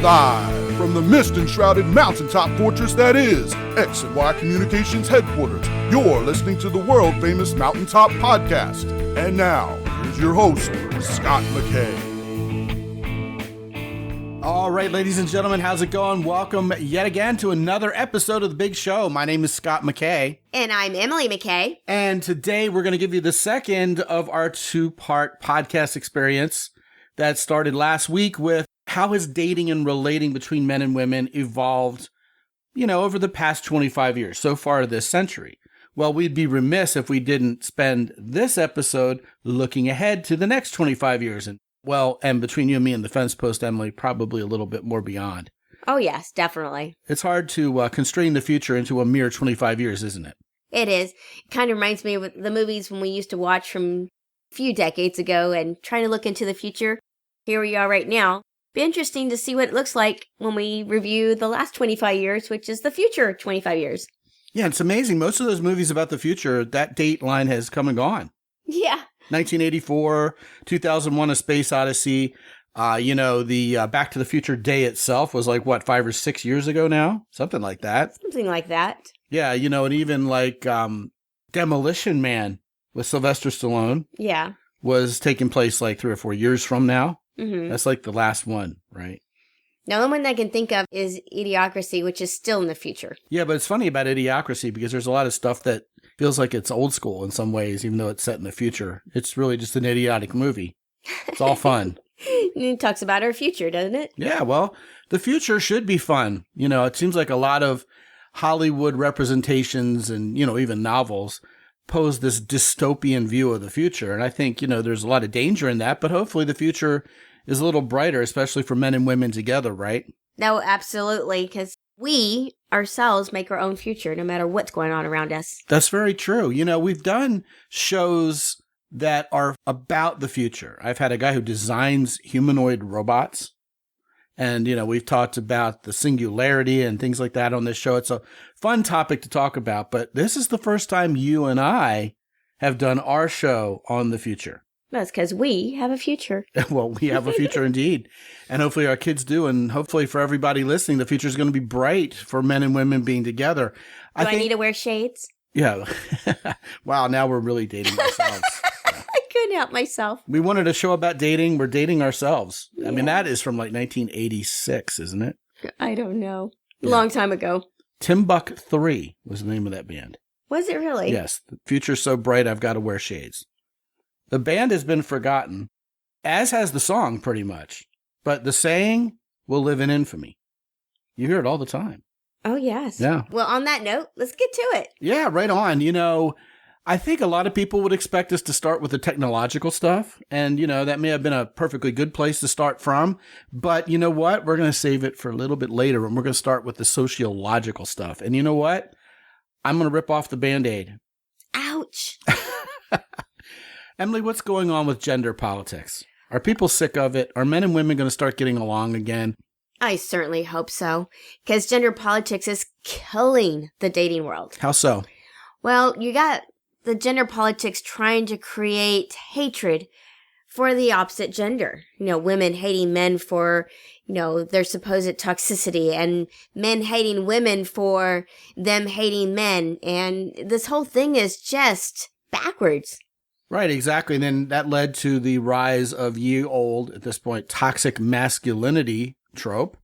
Live from the mist-enshrouded mountaintop fortress that is X and Y Communications headquarters, you're listening to the world-famous Mountaintop Podcast. And now, here's your host, Scott McKay. All right, ladies and gentlemen, how's it going? Welcome yet again to another episode of The Big Show. My name is Scott McKay. And I'm Emily McKay. And today we're going to give you the second of our two-part podcast experience that started last week with how has dating and relating between men and women evolved, over the past 25 years, so far this century. Well, we'd be remiss if we didn't spend this episode looking ahead to the next 25 years. And between you and me and the fence post, Emily, probably a little bit more beyond. Oh, yes, definitely. It's hard to constrain the future into a mere 25 years, isn't it? It is. It kind of reminds me of the movies when we used to watch from a few decades ago and trying to look into the future. Here we are right now. Be interesting to see what it looks like when we review the last 25 years, which is the future 25 years. Yeah, it's amazing. Most of those movies about the future, that date line has come and gone. Yeah. 1984, 2001, A Space Odyssey. The Back to the Future day itself was 5 or 6 years ago now? Something like that. Something like that. Yeah, and even Demolition Man with Sylvester Stallone. Yeah. Was taking place 3 or 4 years from now. Mm-hmm. That's the last one, right? The only one I can think of is Idiocracy, which is still in the future. Yeah, but it's funny about Idiocracy because there's a lot of stuff that feels like it's old school in some ways, even though it's set in the future. It's really just an idiotic movie. It's all fun. It talks about our future, doesn't it? Yeah, well, the future should be fun. It seems like a lot of Hollywood representations and, even novels pose this dystopian view of the future. And I think, there's a lot of danger in that, but hopefully the future is a little brighter, especially for men and women together, right? No, absolutely, because we ourselves make our own future no matter what's going on around us. That's very true. We've done shows that are about the future. I've had a guy who designs humanoid robots. And, we've talked about the singularity and things like that on this show. It's a fun topic to talk about, but this is the first time you and I have done our show on the future. That's because we have a future. Well, we have a future indeed. And hopefully our kids do. And hopefully for everybody listening, the future is going to be bright for men and women being together. Do I need to wear shades? Yeah. Wow, now we're really dating ourselves. I couldn't help myself. We wanted a show about dating. We're dating ourselves. Yeah. I mean, that is from 1986, isn't it? I don't know. Yeah. Long time ago. Timbuk 3 was the name of that band. Was it really? Yes. The future's so bright, I've got to wear shades. The band has been forgotten, as has the song pretty much. But the saying will live in infamy. You hear it all the time. Oh, yes. Yeah. Well, on that note, let's get to it. Yeah, right on. I think a lot of people would expect us to start with the technological stuff. And, that may have been a perfectly good place to start from. But you know what? We're going to save it for a little bit later. And we're going to start with the sociological stuff. And you know what? I'm going to rip off the Band-Aid. Ouch. Emily, what's going on with gender politics? Are people sick of it? Are men and women going to start getting along again? I certainly hope so. Because gender politics is killing the dating world. How so? Well, you got the gender politics trying to create hatred for the opposite gender. Women hating men for, their supposed toxicity, and men hating women for them hating men. And this whole thing is just backwards. Right, exactly. And then that led to the rise of ye old, at this point, toxic masculinity trope,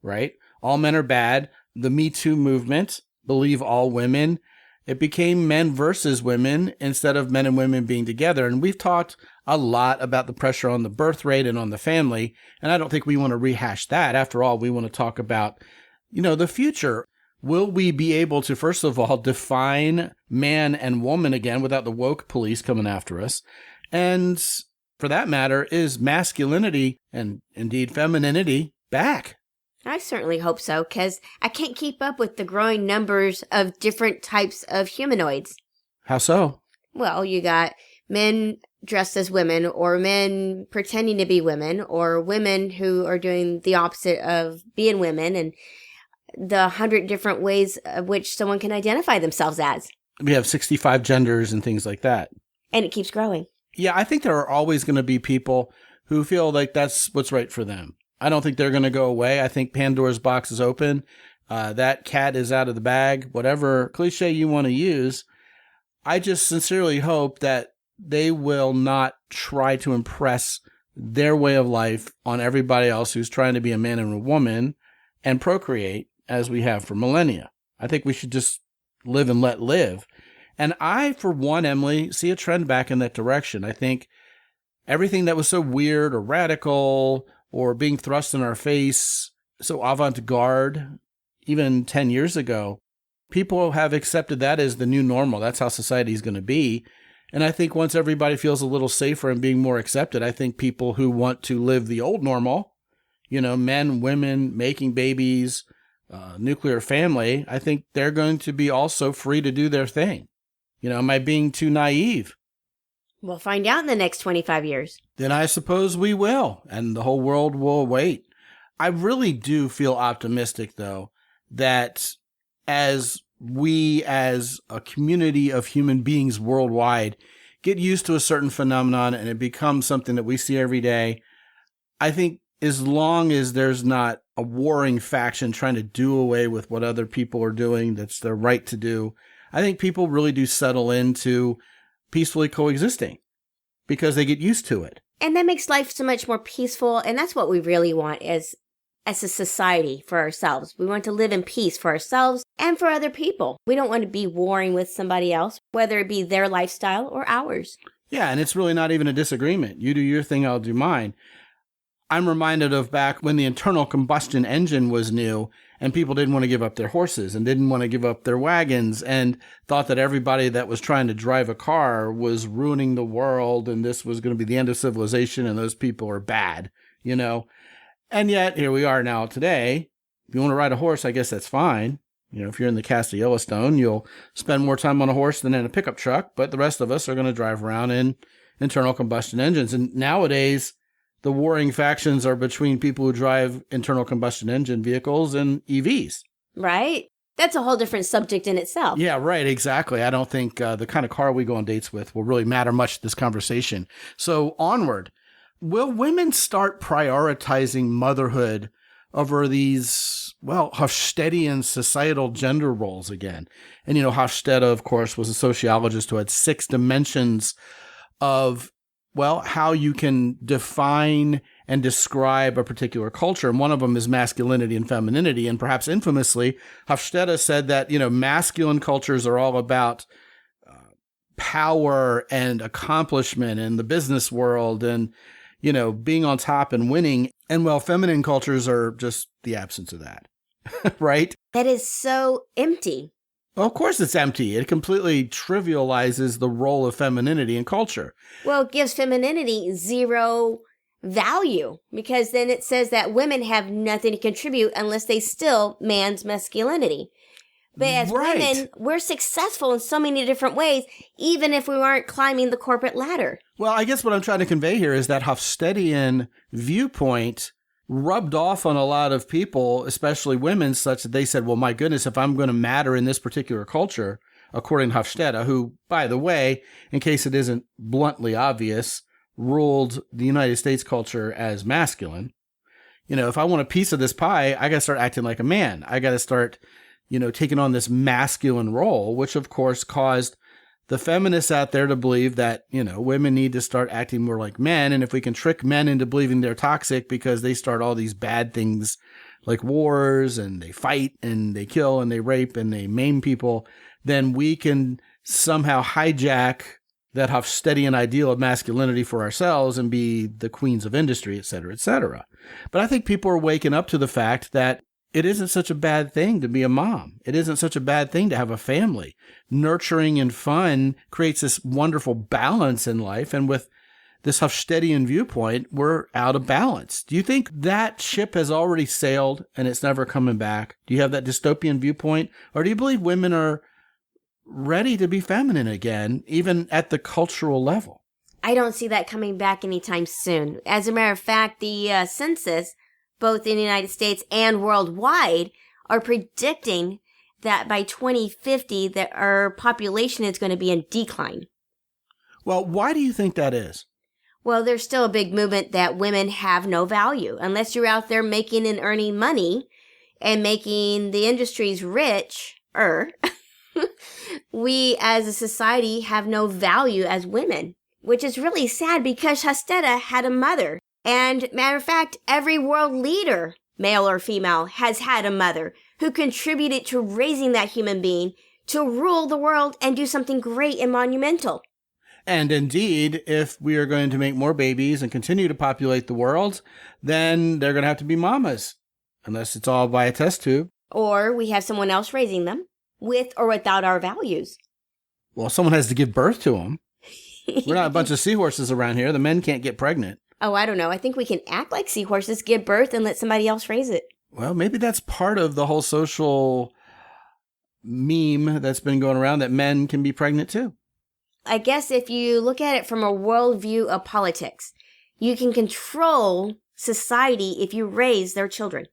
right? All men are bad. The Me Too movement, believe all women. It became men versus women instead of men and women being together. And we've talked a lot about the pressure on the birth rate and on the family. And I don't think we want to rehash that. After all, we want to talk about, the future. Will we be able to, first of all, define man and woman again without the woke police coming after us? And for that matter, is masculinity and indeed femininity back? I certainly hope so, because I can't keep up with the growing numbers of different types of humanoids. How so? Well, you got men dressed as women, or men pretending to be women, or women who are doing the opposite of being women, and the 100 different ways of which someone can identify themselves as. We have 65 genders and things like that. And it keeps growing. Yeah, I think there are always going to be people who feel like that's what's right for them. I don't think they're going to go away. I think Pandora's box is open. That cat is out of the bag, whatever cliche you want to use. I just sincerely hope that they will not try to impress their way of life on everybody else who's trying to be a man and a woman and procreate as we have for millennia. I think we should just live and let live. And I, for one, Emily, see a trend back in that direction. I think everything that was so weird or radical or being thrust in our face, so avant-garde, even 10 years ago, people have accepted that as the new normal. That's how society is going to be. And I think once everybody feels a little safer and being more accepted, I think people who want to live the old normal, men, women, making babies, nuclear family, I think they're going to be also free to do their thing. Am I being too naive? We'll find out in the next 25 years. Then I suppose we will, and the whole world will wait. I really do feel optimistic, though, that as we as a community of human beings worldwide get used to a certain phenomenon and it becomes something that we see every day, I think as long as there's not a warring faction trying to do away with what other people are doing that's their right to do, I think people really do settle into peacefully coexisting because they get used to it. And that makes life so much more peaceful. And that's what we really want as a society for ourselves. We want to live in peace for ourselves and for other people. We don't want to be warring with somebody else, whether it be their lifestyle or ours. Yeah, and it's really not even a disagreement. You do your thing, I'll do mine. I'm reminded of back when the internal combustion engine was new and people didn't want to give up their horses and didn't want to give up their wagons and thought that everybody that was trying to drive a car was ruining the world and this was going to be the end of civilization and those people are bad, And yet here we are now today. If you want to ride a horse, I guess that's fine. If you're in the cast of Yellowstone, you'll spend more time on a horse than in a pickup truck, but the rest of us are going to drive around in internal combustion engines. And nowadays, the warring factions are between people who drive internal combustion engine vehicles and EVs. Right. That's a whole different subject in itself. Yeah, right. Exactly. I don't think the kind of car we go on dates with will really matter much to this conversation. So onward. Will women start prioritizing motherhood over these, Hofstedian societal gender roles again? And, Hofstede, of course, was a sociologist who had 6 dimensions of how you can define and describe a particular culture. And one of them is masculinity and femininity. And perhaps infamously, Hofstede said that, masculine cultures are all about power and accomplishment in the business world and, being on top and winning. And feminine cultures are just the absence of that, right? That is so empty. Well, of course it's empty. It completely trivializes the role of femininity in culture. Well, it gives femininity zero value because then it says that women have nothing to contribute unless they still man's masculinity. But as women, we're successful in so many different ways, even if we aren't climbing the corporate ladder. Well, I guess what I'm trying to convey here is that Hofstedian viewpoint rubbed off on a lot of people, especially women, such that they said, well, my goodness, if I'm going to matter in this particular culture, according to Hofstede, who, by the way, in case it isn't bluntly obvious, ruled the United States culture as masculine. If I want a piece of this pie, I got to start acting like a man. I got to start, taking on this masculine role, which of course caused the feminists out there to believe that, women need to start acting more like men. And if we can trick men into believing they're toxic because they start all these bad things like wars and they fight and they kill and they rape and they maim people, then we can somehow hijack that Hofstedian ideal of masculinity for ourselves and be the queens of industry, et cetera, et cetera. But I think people are waking up to the fact that it isn't such a bad thing to be a mom. It isn't such a bad thing to have a family. Nurturing and fun creates this wonderful balance in life. And with this Hofstedian viewpoint, we're out of balance. Do you think that ship has already sailed and it's never coming back? Do you have that dystopian viewpoint? Or do you believe women are ready to be feminine again, even at the cultural level? I don't see that coming back anytime soon. As a matter of fact, the census, both in the United States and worldwide, are predicting that by 2050 that our population is going to be in decline. Well, why do you think that is? Well, there's still a big movement that women have no value unless you're out there making and earning money and making the industries richer. We as a society have no value as women, which is really sad because Hastetta had a mother. And matter of fact, every world leader, male or female, has had a mother who contributed to raising that human being to rule the world and do something great and monumental. And indeed, if we are going to make more babies and continue to populate the world, then they're going to have to be mamas, unless it's all by a test tube. Or we have someone else raising them, with or without our values. Well, someone has to give birth to them. We're not a bunch of seahorses around here. The men can't get pregnant. Oh, I don't know. I think we can act like seahorses, give birth, and let somebody else raise it. Well, maybe that's part of the whole social meme that's been going around, that men can be pregnant too. I guess if you look at it from a worldview of politics, you can control society if you raise their children.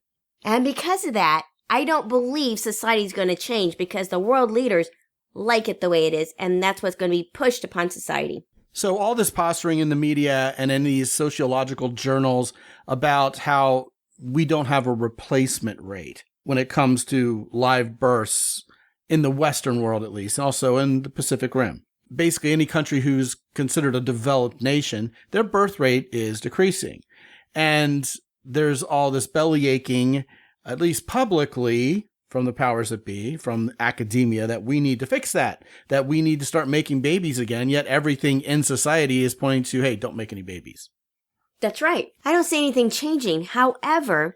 And because of that, I don't believe society's going to change because the world leaders like it the way it is, and that's what's going to be pushed upon society. So all this posturing in the media and in these sociological journals about how we don't have a replacement rate when it comes to live births in the Western world, at least, and also in the Pacific Rim. Basically, any country who's considered a developed nation, their birth rate is decreasing. And there's all this belly aching, at least publicly, from the powers that be, from academia, that we need to fix that we need to start making babies again, yet everything in society is pointing to, hey, don't make any babies. That's right. I don't see anything changing. However,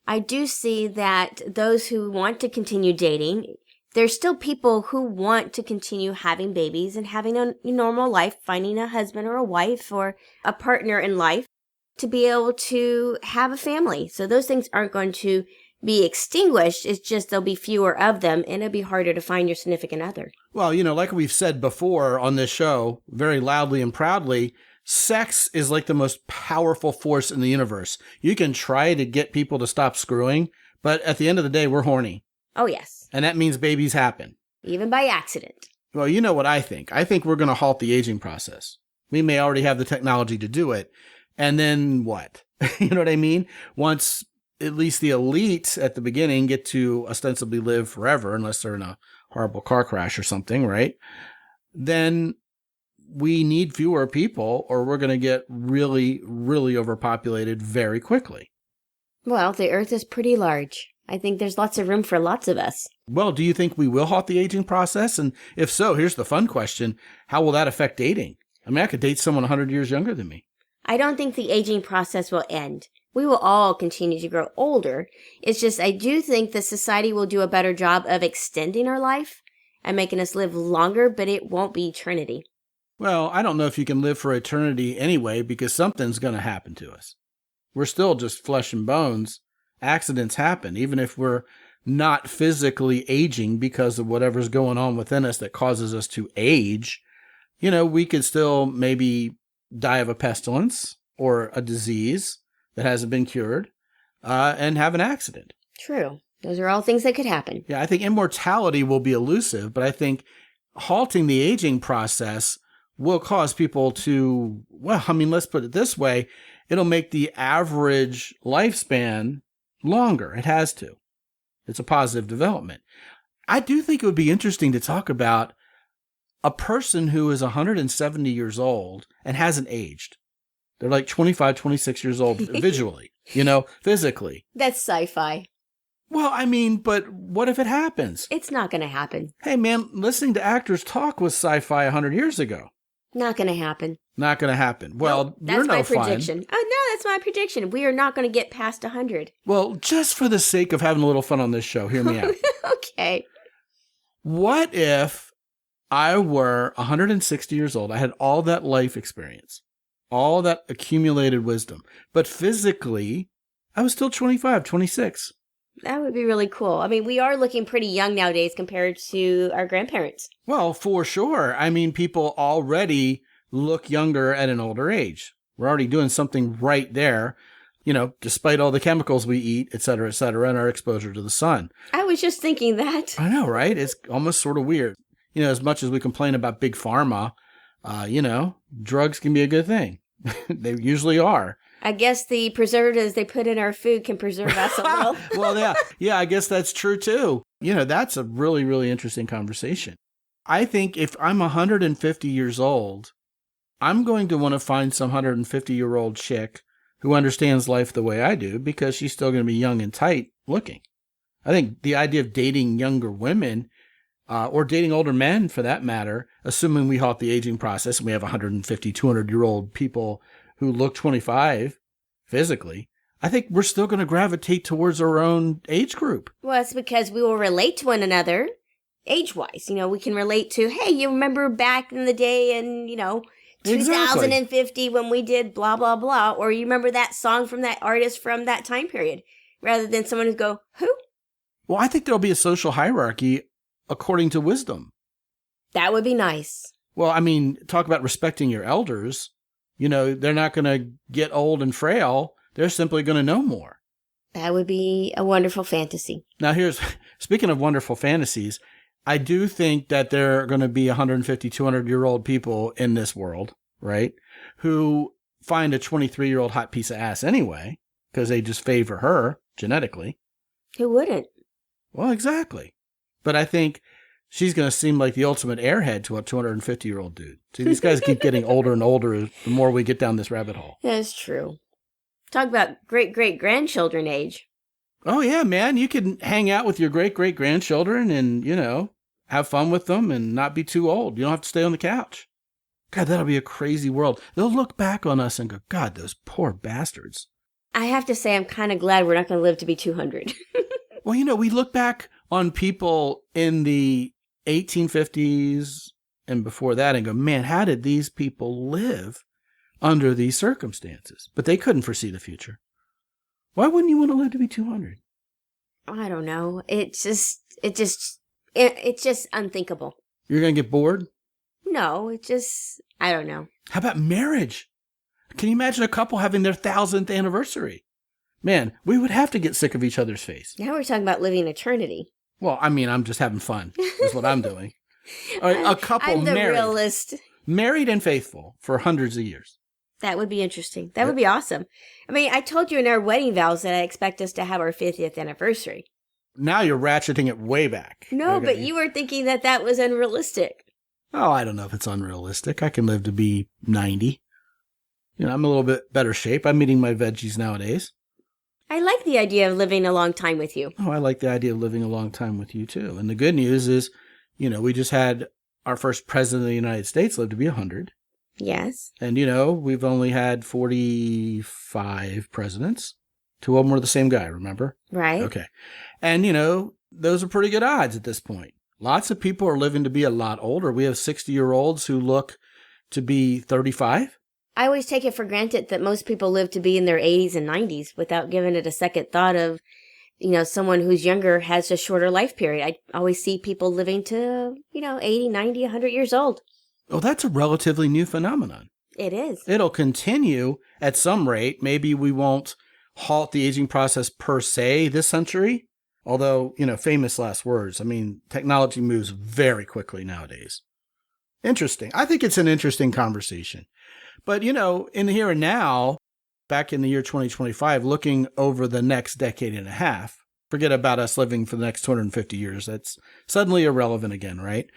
I do see that those who want to continue dating, there's still people who want to continue having babies and having a normal life, finding a husband or a wife or a partner in life to be able to have a family. So those things aren't going to be extinguished. It's just there'll be fewer of them and it'll be harder to find your significant other. Well, like we've said before on this show, very loudly and proudly, sex is like the most powerful force in the universe. You can try to get people to stop screwing, but at the end of the day, we're horny. Oh, yes. And that means babies happen. Even by accident. Well, you know what I think. I think we're going to halt the aging process. We may already have the technology to do it. And then what? You know what I mean? Once at least the elite at the beginning get to ostensibly live forever, unless they're in a horrible car crash or something, right? Then we need fewer people or we're going to get really, really overpopulated very quickly. Well, the earth is pretty large. I think there's lots of room for lots of us. Well, do you think we will halt the aging process? And if so, here's the fun question. How will that affect dating? I mean, I could date someone 100 years younger than me. I don't think the aging process will end. We will all continue to grow older. It's just I do think the society will do a better job of extending our life and making us live longer, but it won't be eternity. Well, I don't know if you can live for eternity anyway, because something's going to happen to us. We're still just flesh and bones. Accidents happen, even if we're not physically aging because of whatever's going on within us that causes us to age. We could still maybe die of a pestilence or a disease that hasn't been cured, and have an accident. True. Those are all things that could happen. Yeah, I think immortality will be elusive, but I think halting the aging process will cause people to, let's put it this way, it'll make the average lifespan longer. It has to. It's a positive development. I do think it would be interesting to talk about a person who is 170 years old and hasn't aged. They're like 25, 26 years old visually, physically. That's sci-fi. Well, but what if it happens? It's not going to happen. Hey, man, listening to actors talk was sci-fi 100 years ago. Not going to happen. Not going to happen. Well, that's you're my prediction. Oh, no, that's my prediction. We are not going to get past 100. Well, just for the sake of having a little fun on this show, hear me out. Okay. What if I were 160 years old? I had all that life experience, all that accumulated wisdom, but physically, I was still 25, 26. That would be really cool. We are looking pretty young nowadays compared to our grandparents. Well, for sure. People already look younger at an older age. We're already doing something right there, despite all the chemicals we eat, et cetera, and our exposure to the sun. I was just thinking that. I know, right? It's almost sort of weird. As much as we complain about big pharma, drugs can be a good thing. They usually are. I guess the preservatives they put in our food can preserve us a little. Well, yeah. Yeah, I guess that's true too. That's a really, really interesting conversation. I think if I'm 150 years old, I'm going to want to find some 150-year-old chick who understands life the way I do because she's still going to be young and tight looking. I think the idea of dating younger women or dating older men for that matter, assuming we halt the aging process and we have 150, 200-year-old people who look 25 physically, I think we're still going to gravitate towards our own age group. Well, it's because we will relate to one another age-wise. We can relate to, hey, you remember back in the day and, 2050 when we did blah, blah, blah. Or you remember that song from that artist from that time period. Rather than someone who go, who? Well, I think there'll be a social hierarchy according to wisdom. That would be nice. Well, I mean, talk about respecting your elders. They're not going to get old and frail. They're simply going to know more. That would be a wonderful fantasy. Now, speaking of wonderful fantasies, I do think that there are going to be 150, 200-year-old people in this world, right, who find a 23-year-old hot piece of ass anyway, because they just favor her genetically. Who wouldn't? Well, exactly. But I think she's going to seem like the ultimate airhead to a 250-year-old dude. See, these guys keep getting older and older the more we get down this rabbit hole. That's true. Talk about great-great-grandchildren age. Oh, yeah, man. You can hang out with your great-great-grandchildren and, have fun with them and not be too old. You don't have to stay on the couch. God, that'll be a crazy world. They'll look back on us and go, God, those poor bastards. I have to say, I'm kind of glad we're not going to live to be 200. Well, we look back on people in the 1850s and before that and go, man, how did these people live under these circumstances? But they couldn't foresee the future. Why wouldn't you want to live to be 200? I don't know. It's just unthinkable. You're going to get bored? No, I don't know. How about marriage? Can you imagine a couple having their 1,000th anniversary? Man, we would have to get sick of each other's face. Now we're talking about living eternity. Well, I mean, I'm just having fun. That's what I'm doing. A couple I'm the married. realist. Married and faithful for hundreds of years. That would be interesting. That would be awesome. I mean, I told you in our wedding vows that I expect us to have our 50th anniversary. Now you're ratcheting it way back. No, okay. But you were thinking that was unrealistic. Oh, I don't know if it's unrealistic. I can live to be 90. I'm a little bit better shape. I'm eating my veggies nowadays. I like the idea of living a long time with you. Oh, I like the idea of living a long time with you, too. And the good news is, we just had our first president of the United States live to be 100. Yes. And, we've only had 45 presidents. 2 of them were the same guy, remember? Right. Okay. And, those are pretty good odds at this point. Lots of people are living to be a lot older. We have 60-year-olds who look to be 35. I always take it for granted that most people live to be in their 80s and 90s without giving it a second thought of, someone who's younger has a shorter life period. I always see people living to, 80, 90, 100 years old. Oh, that's a relatively new phenomenon. It is. It'll continue at some rate. Maybe we won't halt the aging process per se this century. Although, famous last words. I mean, technology moves very quickly nowadays. Interesting. I think it's an interesting conversation. But, in the here and now, back in the year 2025, looking over the next decade and a half, forget about us living for the next 250 years. That's suddenly irrelevant again, right?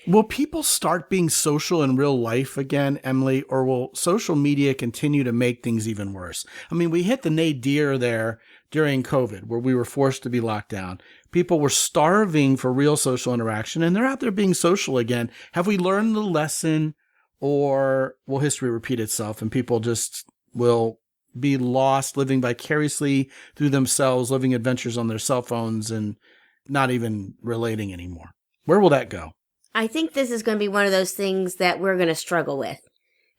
Will people start being social in real life again, Emily, or will social media continue to make things even worse? I mean, we hit the nadir there during COVID, where we were forced to be locked down. People were starving for real social interaction, and they're out there being social again. Have we learned the lesson, or will history repeat itself and people just will be lost living vicariously through themselves, living adventures on their cell phones and not even relating anymore? Where will that go? I think this is going to be one of those things that we're going to struggle with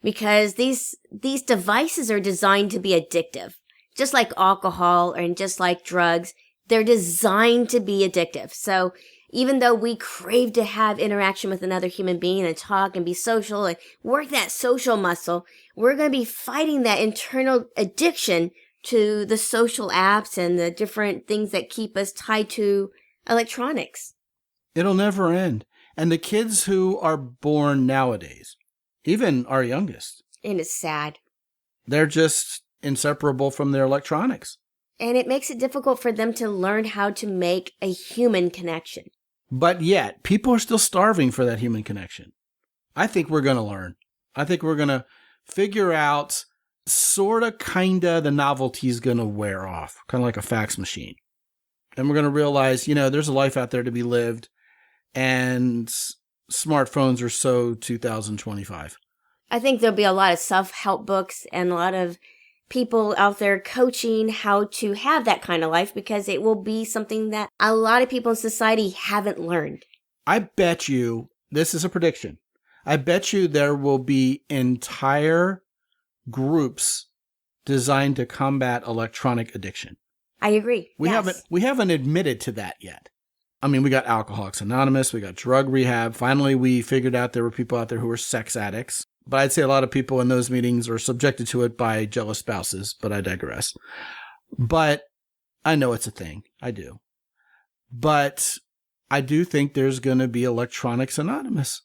because these devices are designed to be addictive. Just like alcohol and just like drugs, they're designed to be addictive. So even though we crave to have interaction with another human being and talk and be social and work that social muscle, we're going to be fighting that internal addiction to the social apps and the different things that keep us tied to electronics. It'll never end. And the kids who are born nowadays, even our youngest, And it's sad. They're just inseparable from their electronics. And it makes it difficult for them to learn how to make a human connection. But yet, people are still starving for that human connection. I think we're going to learn. I think we're going to figure out kinda the novelty is going to wear off, kind of like a fax machine. And we're going to realize, there's a life out there to be lived, and smartphones are so 2025. I think there'll be a lot of self-help books and a lot of people out there coaching how to have that kind of life, because it will be something that a lot of people in society haven't learned. I bet you, this is a prediction, I bet you there will be entire groups designed to combat electronic addiction. I agree. We haven't admitted to that yet. I mean, we got Alcoholics Anonymous, we got drug rehab. Finally, we figured out there were people out there who were sex addicts. But I'd say a lot of people in those meetings are subjected to it by jealous spouses, but I digress. But I know it's a thing. I do. But I do think there's going to be Electronics Anonymous.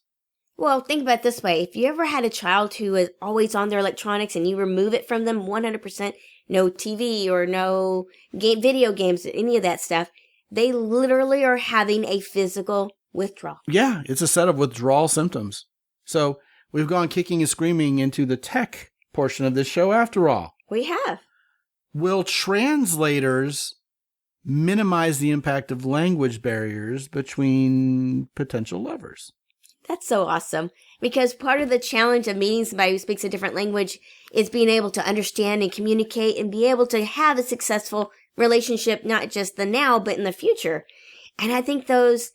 Well, think about it this way. If you ever had a child who is always on their electronics and you remove it from them 100%, no TV or no video games, any of that stuff, they literally are having a physical withdrawal. Yeah, it's a set of withdrawal symptoms. So we've gone kicking and screaming into the tech portion of this show after all. We have. Will translators minimize the impact of language barriers between potential lovers? That's so awesome. Because part of the challenge of meeting somebody who speaks a different language is being able to understand and communicate and be able to have a successful relationship, not just the now, but in the future. And I think those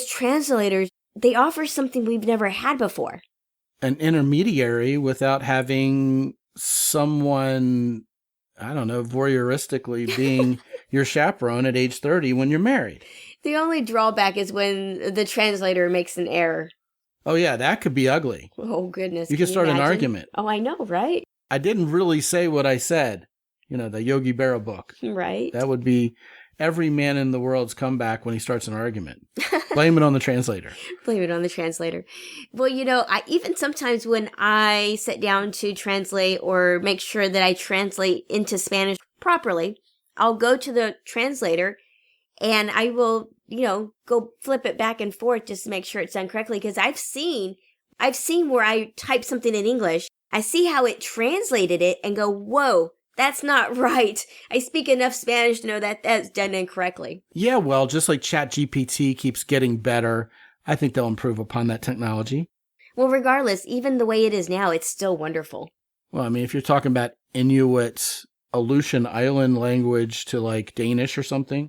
translators, they offer something we've never had before. An intermediary without having someone, I don't know, voyeuristically being your chaperone at age 30 when you're married. The only drawback is when the translator makes an error. Oh, yeah, that could be ugly. Oh, goodness. You could start an argument. Oh, I know, right? I didn't really say what I said. The Yogi Berra book. Right. That would be every man in the world's comeback when he starts an argument. Blame it on the translator. Blame it on the translator. Well, I even sometimes when I sit down to translate or make sure that I translate into Spanish properly, I'll go to the translator and I will, go flip it back and forth just to make sure it's done correctly. Because I've seen where I type something in English, I see how it translated it and go, whoa, that's not right. I speak enough Spanish to know that that's done incorrectly. Yeah, well, just like ChatGPT keeps getting better, I think they'll improve upon that technology. Well, regardless, even the way it is now, it's still wonderful. Well, I mean, if you're talking about Inuit Aleutian Island language to like Danish or something,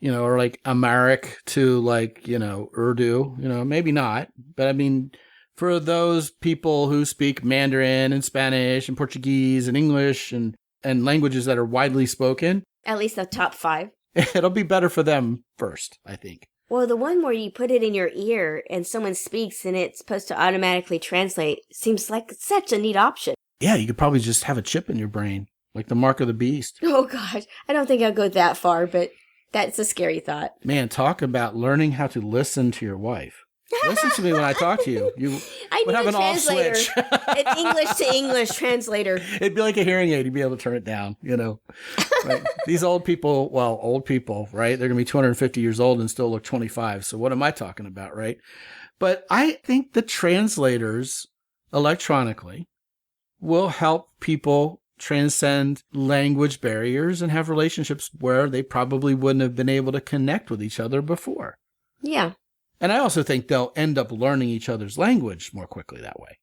or like Amharic to like, Urdu, maybe not. But I mean, for those people who speak Mandarin and Spanish and Portuguese and English and languages that are widely spoken. At least the top 5. It'll be better for them first, I think. Well, the one where you put it in your ear and someone speaks and it's supposed to automatically translate seems like such a neat option. Yeah, you could probably just have a chip in your brain, like the mark of the beast. Oh, gosh. I don't think I'll go that far, but that's a scary thought. Man, talk about learning how to listen to your wife. Listen to me when I talk to you. You would have an off switch. An English to English translator. It'd be like a hearing aid. You'd be able to turn it down, Right? These old people, right? They're going to be 250 years old and still look 25. So what am I talking about, right? But I think the translators electronically will help people transcend language barriers and have relationships where they probably wouldn't have been able to connect with each other before. Yeah. And I also think they'll end up learning each other's language more quickly that way.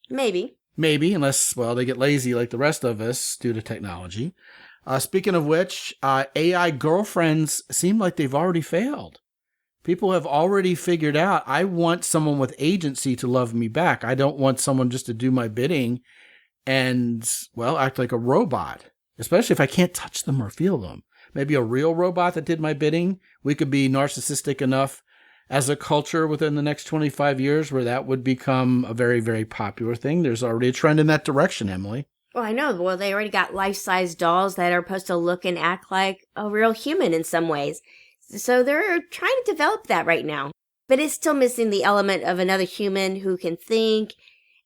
Maybe, unless, they get lazy like the rest of us due to technology. Speaking of which, AI girlfriends seem like they've already failed. People have already figured out, I want someone with agency to love me back. I don't want someone just to do my bidding and, act like a robot, especially if I can't touch them or feel them. Maybe a real robot that did my bidding. We could be narcissistic enough as a culture within the next 25 years where that would become a very, very popular thing. There's already a trend in that direction, Emily. Well, I know. Well, they already got life-size dolls that are supposed to look and act like a real human in some ways. So they're trying to develop that right now. But it's still missing the element of another human who can think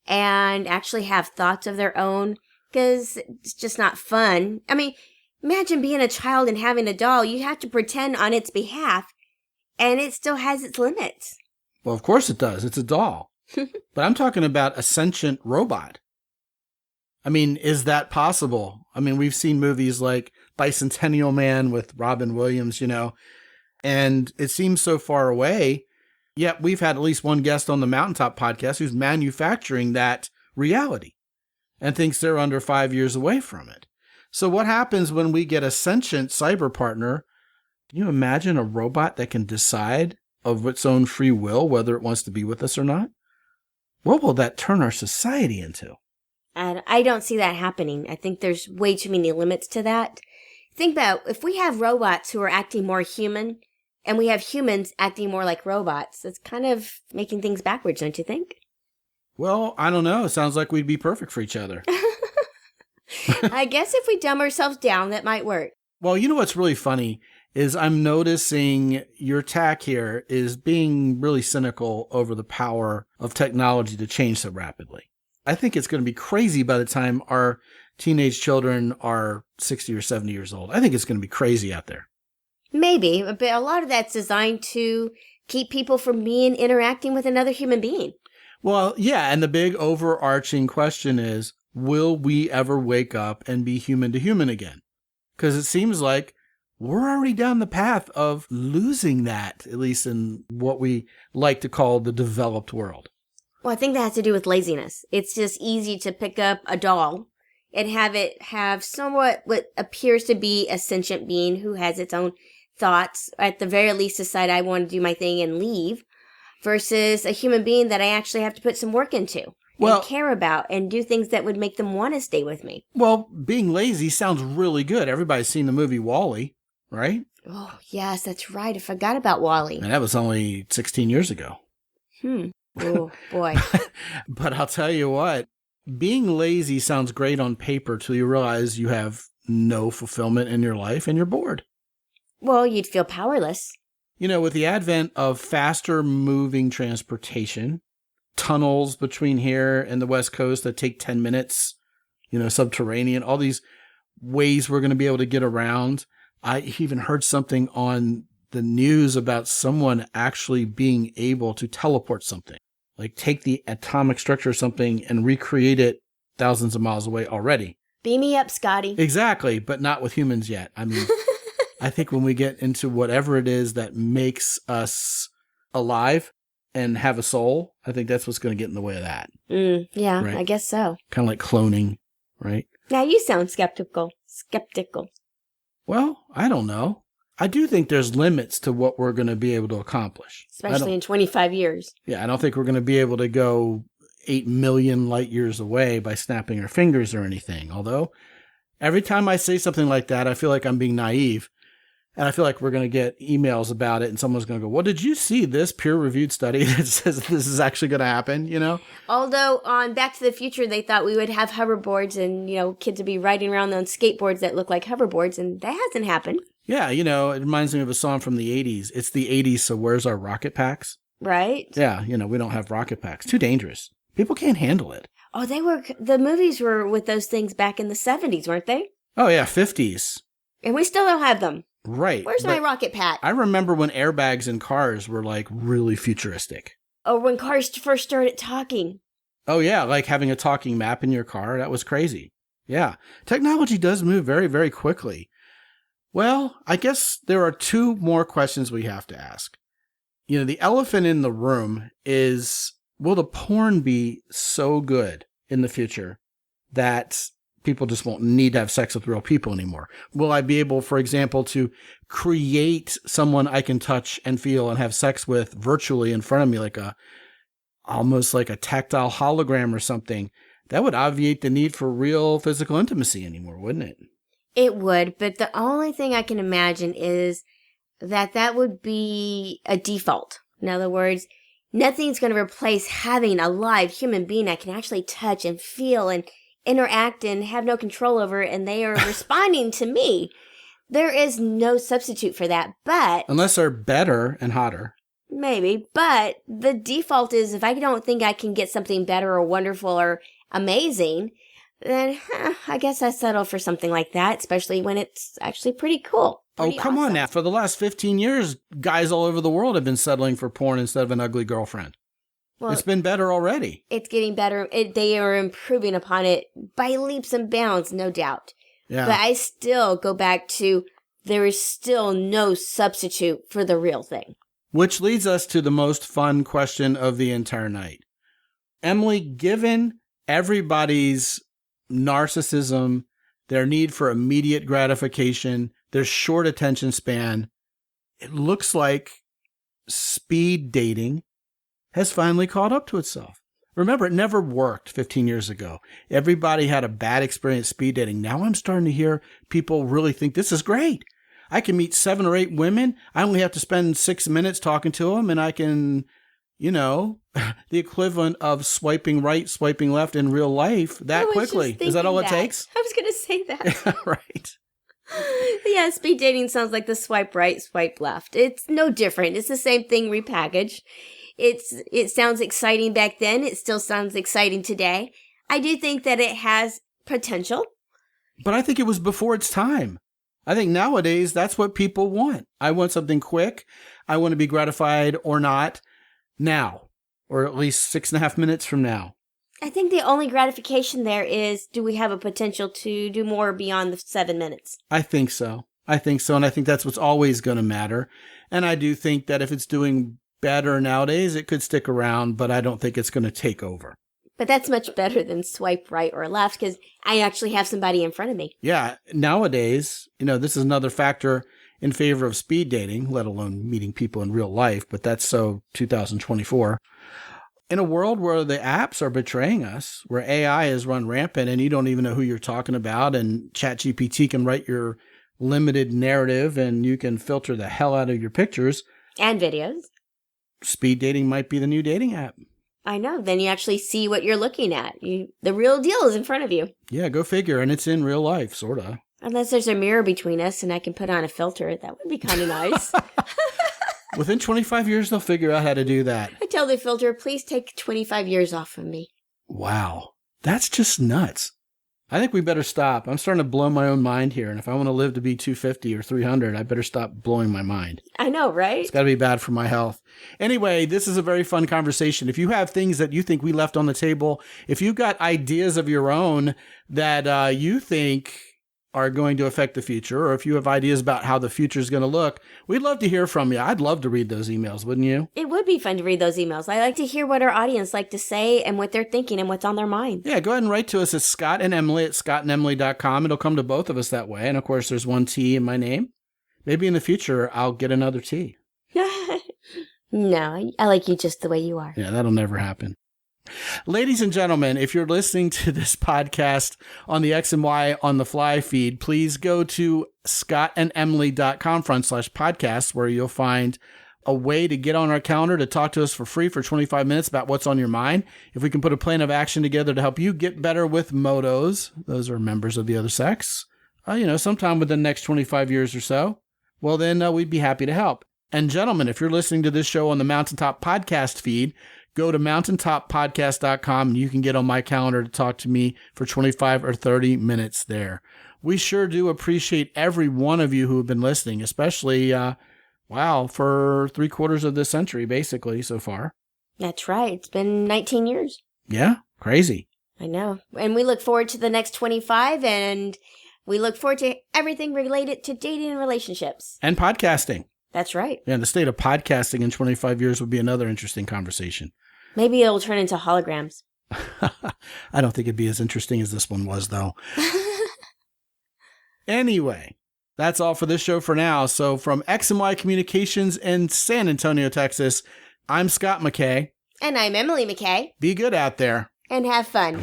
and actually have thoughts of their own, because it's just not fun. I mean, imagine being a child and having a doll. You have to pretend on its behalf, and it still has its limits. Well, of course it does. It's a doll. But I'm talking about a sentient robot. I mean, is that possible? I mean, we've seen movies like Bicentennial Man with Robin Williams, and it seems so far away. Yet we've had at least one guest on the Mountaintop podcast who's manufacturing that reality and thinks they're under 5 years away from it. So what happens when we get a sentient cyber partner? Can you imagine a robot that can decide of its own free will whether it wants to be with us or not? What will that turn our society into? And I don't see that happening. I think there's way too many limits to that. Think about if we have robots who are acting more human and we have humans acting more like robots, it's kind of making things backwards, don't you think? Well, I don't know. It sounds like we'd be perfect for each other. I guess if we dumb ourselves down, that might work. Well, you know what's really funny is I'm noticing your tack here is being really cynical over the power of technology to change so rapidly. I think it's going to be crazy by the time our teenage children are 60 or 70 years old. I think it's going to be crazy out there. Maybe, but a lot of that's designed to keep people from interacting with another human being. Well, yeah, and the big overarching question is, will we ever wake up and be human to human again? Because it seems like we're already down the path of losing that, at least in what we like to call the developed world. Well, I think that has to do with laziness. It's just easy to pick up a doll and have it have somewhat what appears to be a sentient being who has its own thoughts, or at the very least decide I want to do my thing and leave, versus a human being that I actually have to put some work into and care about and do things that would make them want to stay with me. Well, being lazy sounds really good. Everybody's seen the movie WALL-E, right? Oh, yes, that's right. I forgot about WALL-E. And that was only 16 years ago. Oh, boy. But I'll tell you what, being lazy sounds great on paper till you realize you have no fulfillment in your life and you're bored. Well, you'd feel powerless. With the advent of faster moving transportation, tunnels between here and the West Coast that take 10 minutes, subterranean, all these ways we're going to be able to get around. I even heard something on the news about someone actually being able to teleport something, like take the atomic structure of something and recreate it thousands of miles away already. Beam me up, Scotty. Exactly, but not with humans yet. I mean, I think when we get into whatever it is that makes us alive and have a soul, I think that's what's going to get in the way of that. Yeah, right? I guess so. Kind of like cloning, right? Now you sound skeptical. Well, I don't know. I do think there's limits to what we're going to be able to accomplish. Especially in 25 years. Yeah, I don't think we're going to be able to go 8 million light years away by snapping our fingers or anything. Although, every time I say something like that, I feel like I'm being naive. And I feel like we're going to get emails about it and someone's going to go, well, did you see this peer-reviewed study that says this is actually going to happen, Although on Back to the Future, they thought we would have hoverboards and, kids would be riding around on skateboards that look like hoverboards, and that hasn't happened. Yeah, it reminds me of a song from the 80s. It's the 80s, so where's our rocket packs? Right. Yeah, we don't have rocket packs. Too dangerous. People can't handle it. Oh, the movies were with those things back in the 70s, weren't they? Oh, yeah, 50s. And we still don't have them. Right. Where's my rocket pack? I remember when airbags in cars were like really futuristic. Or when cars first started talking. Oh, yeah. Like having a talking map in your car. That was crazy. Yeah. Technology does move very, very quickly. Well, I guess there are two more questions we have to ask. The elephant in the room is, will the porn be so good in the future that people just won't need to have sex with real people anymore? Will I be able, for example, to create someone I can touch and feel and have sex with virtually in front of me, almost like a tactile hologram or something? That would obviate the need for real physical intimacy anymore, wouldn't it? It would, but the only thing I can imagine is that would be a default. In other words, nothing's going to replace having a live human being I can actually touch and feel and interact and have no control over, and they are responding to me. There is no substitute for that, but... Unless they're better and hotter. Maybe, but the default is if I don't think I can get something better or wonderful or amazing, then I guess I settle for something like that, especially when it's actually pretty cool. Pretty come on awesome. now. For the last 15 years, guys all over the world have been settling for porn instead of an ugly girlfriend. Well, it's been better already. It's getting better. They are improving upon it by leaps and bounds, no doubt. Yeah. But I still go back to there is still no substitute for the real thing. Which leads us to the most fun question of the entire night. Emily, given everybody's narcissism, their need for immediate gratification, their short attention span, it looks like speed dating has finally caught up to itself. Remember, it never worked 15 years ago. Everybody had a bad experience speed dating. Now I'm starting to hear people really think this is great. I can meet 7 or 8 women. I only have to spend 6 minutes talking to them, and I can, the equivalent of swiping right, swiping left in real life that quickly. Is that all it takes? I was going to say that. Right. Yeah, speed dating sounds like the swipe right, swipe left. It's no different. It's the same thing repackaged. It sounds exciting back then. It still sounds exciting today. I do think that it has potential. But I think it was before its time. I think nowadays that's what people want. I want something quick. I want to be gratified or not now, or at least 6.5 minutes from now. I think the only gratification there is, do we have a potential to do more beyond the 7 minutes? I think so. And I think that's what's always going to matter. And I do think that if it's doing better nowadays, it could stick around, but I don't think it's going to take over. But that's much better than swipe right or left because I actually have somebody in front of me. Yeah. Nowadays, this is another factor in favor of speed dating, let alone meeting people in real life, but that's so 2024. In a world where the apps are betraying us, where AI is run rampant and you don't even know who you're talking about, and ChatGPT can write your limited narrative and you can filter the hell out of your pictures. And videos. Speed dating might be the new dating app. I know. Then you actually see what you're looking at. The real deal is in front of you. Yeah, go figure. And it's in real life, sort of. Unless there's a mirror between us and I can put on a filter. That would be kind of nice. Within 25 years, they'll figure out how to do that. I tell the filter, please take 25 years off of me. Wow. That's just nuts. I think we better stop. I'm starting to blow my own mind here. And if I want to live to be 250 or 300, I better stop blowing my mind. I know, right? It's got to be bad for my health. Anyway, this is a very fun conversation. If you have things that you think we left on the table, if you've got ideas of your own that you think are going to affect the future, or if you have ideas about how the future is going to look, we'd love to hear from you. I'd love to read those emails, wouldn't you? It would be fun to read those emails. I like to hear what our audience like to say and what they're thinking and what's on their mind. Yeah, go ahead and write to us at Scott and Emily at scottandemily.com. It'll come to both of us that way. And of course, there's one T in my name. Maybe in the future, I'll get another T. No, I like you just the way you are. Yeah, that'll never happen. Ladies and gentlemen, if you're listening to this podcast on the X and Y on the Fly feed, please go to scottandemily.com/podcast, where you'll find a way to get on our calendar to talk to us for free for 25 minutes about what's on your mind. If we can put a plan of action together to help you get better with motos, those are members of the other sex, sometime within the next 25 years or so, well, then we'd be happy to help. And gentlemen, if you're listening to this show on the Mountaintop Podcast feed, go to mountaintoppodcast.com and you can get on my calendar to talk to me for 25 or 30 minutes there. We sure do appreciate every one of you who have been listening, especially, for 3/4 of this century, basically, so far. That's right. It's been 19 years. Yeah, crazy. I know. And we look forward to the next 25, and we look forward to everything related to dating and relationships. And podcasting. That's right. Yeah, the state of podcasting in 25 years would be another interesting conversation. Maybe it'll turn into holograms. I don't think it'd be as interesting as this one was, though. Anyway, that's all for this show for now. So from X and Y Communications in San Antonio, Texas, I'm Scott McKay. And I'm Emily McKay. Be good out there. And have fun.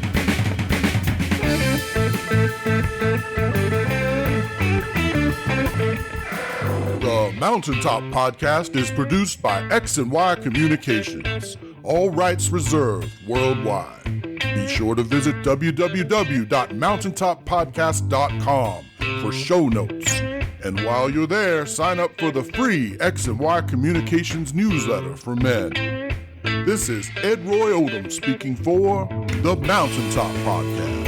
The Mountaintop Podcast is produced by X and Y Communications. All rights reserved worldwide. Be sure to visit www.mountaintoppodcast.com for show notes, And while you're there, sign up for the free X and Y Communications newsletter for men. This is Ed Roy Odom speaking for the Mountaintop Podcast.